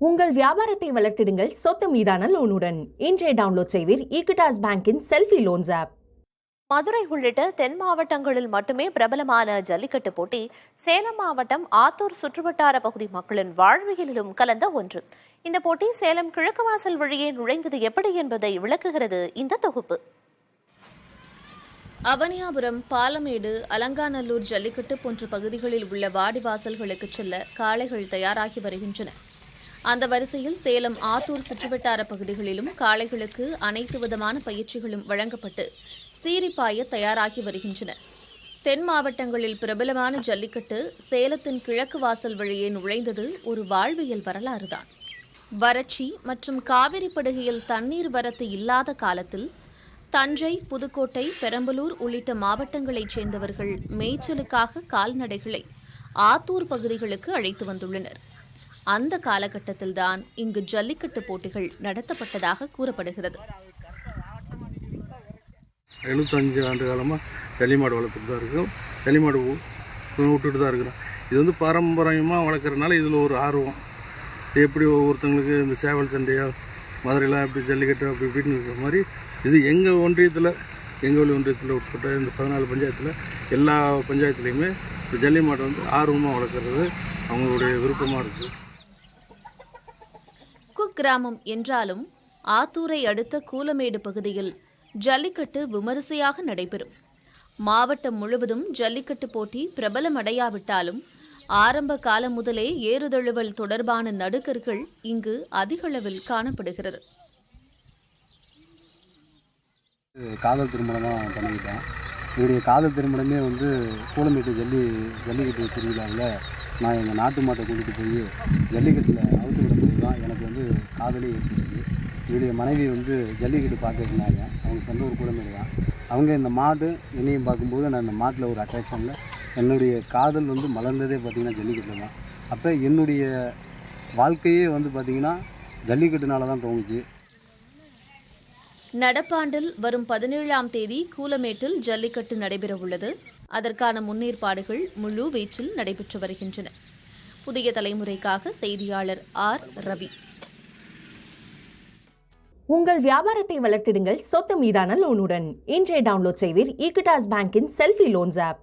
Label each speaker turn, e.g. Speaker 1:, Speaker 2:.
Speaker 1: உங்கள் வியாபாரத்தை வளர்த்திடுங்கள் சொத்து மீதான லோனுடன். இன்றைய டவுன்லோட் செய்வீர் ஈக்விட்டாஸ் பேங்கின் செல்ஃபி லோன்ஸ் ஆப்.
Speaker 2: மதுரை உள்ளிட்ட தென் மாவட்டங்களில் மட்டுமே பிரபலமான ஜல்லிக்கட்டு போட்டி சேலம் மாவட்டம் ஆத்தூர் சுற்றுவட்டார பகுதி மக்களின் வாழ்வியலிலும் கலந்த ஒன்று. இந்த போட்டி சேலம் கிழக்கு வாசல் வழியே நுழைந்தது எப்படி என்பதை விளக்குகிறது இந்த தொகுப்பு. அவனியாபுரம், பாலமேடு, அலங்காநல்லூர் ஜல்லிக்கட்டு போன்ற பகுதிகளில் உள்ள வாடிவாசல்களுக்கு செல்ல காளைகள் தயாராகி வருகின்றன. அந்த வரிசையில் சேலம் ஆத்தூர் சுற்றுவட்டார பகுதிகளிலும் காளைகளுக்கு அனைத்து விதமான பயிற்சிகளும் வழங்கப்பட்டு சீரிப்பாய தயாராகி வருகின்றன. தென் மாவட்டங்களில் பிரபலமான ஜல்லிக்கட்டு சேலத்தின் கிழக்கு வாசல் வழியே நுழைந்தது ஒரு வாழ்வியல் வரலாறுதான். வறட்சி மற்றும் காவிரி படுகையில் தண்ணீர் வரத்து இல்லாத காலத்தில் தஞ்சை, புதுக்கோட்டை, பெரம்பலூர் உள்ளிட்ட மாவட்டங்களைச் சேர்ந்தவர்கள் மேய்ச்சலுக்காக கால்நடைகளை ஆத்தூர் பகுதிகளுக்கு அழைத்து வந்துள்ளனர். அந்த காலகட்டத்தில்தான் இங்கு ஜல்லிக்கட்டு போட்டிகள் நடத்தப்பட்டதாக கூறப்படுகிறது.
Speaker 3: 75 ஆண்டு காலமாக ஜல்லிமாடு வளர்த்துட்டு தான் இருக்கும். ஜல்லிமாடு விட்டுட்டு தான் இருக்கிறோம். இது பாரம்பரியமாக வளர்க்குறதுனால இதில் ஒரு ஆர்வம். எப்படி ஒவ்வொருத்தங்களுக்கு இந்த சேவல் சண்டையோ மதுரையில் அப்படி ஜல்லிக்கட்டு அப்படி இப்படின்னு இருக்கிற மாதிரி இது எங்கள் ஒன்றியத்தில் உட்பட்ட இந்த 14 பஞ்சாயத்தில் எல்லா பஞ்சாயத்துலேயுமே இந்த ஜல்லி மாட்டை ஆர்வமாக வளர்க்குறது அவங்களுடைய விருப்பமாக இருக்குது.
Speaker 2: குக்கிராமம் என்றாலும் ஆத்தூரை அடுத்த கூலமேடு பகுதியில் ஜல்லிக்கட்டு விமரிசையாக நடைபெறும். மாவட்டம் முழுவதும் ஜல்லிக்கட்டு போட்டி பிரபலமடையாவிட்டாலும் ஆரம்ப காலம் முதலே ஏறுதழுவல் தொடர்பான நடுக்கர்கள் இங்கு அதிகளவில் காணப்படுகிறது.
Speaker 4: காதல் திருமணம் தான் பண்ணிக்கிட்டேன். என்னுடைய காதல் திருமணமே கூலமேட்டு ஜல்லிக்கட்டு திருவிழாவில் நான் எங்கள் நாட்டு மாட்டை கூட்டிகிட்டு போய் ஜல்லிக்கட்டில் அவுத்து விடும்போது தான் எனக்கு காதலே ஏற்பட்டுச்சு. என்னுடைய மனைவி ஜல்லிக்கட்டு பார்த்துருந்தாங்க. அவங்க சொந்த ஒரு கூலமேடு தான். அவங்க இந்த மாடு என்னையும் பார்க்கும்போது நான் இந்த மாட்டில் ஒரு அட்ராக்ஷனில் என்னுடைய காதல் மலர்ந்ததே பார்த்திங்கன்னா ஜல்லிக்கட்டில் தான். அப்போ என்னுடைய வாழ்க்கையே பார்த்திங்கன்னா ஜல்லிக்கட்டுனால தான் தோணுச்சு.
Speaker 2: நடப்பாண்டில் வரும் 17ஆம் தேதி கூலமேட்டில் ஜல்லிக்கட்டு நடைபெறவுள்ளது. அதற்கான முன்னேற்பாடுகள் முழு வீச்சில் நடைபெற்று வருகின்றன. புதிய தலைமுறைக்காக செய்தியாளர் ஆர். ரவி.
Speaker 1: உங்கள் வியாபாரத்தை வளர்த்திடுங்கள் சொத்து மீதான லோனுடன். இன்றைய டவுன்லோட் செய்வீர் ஈக்விட்டாஸ் பேங்கின் செல்ஃபி லோன்ஸ் ஆப்.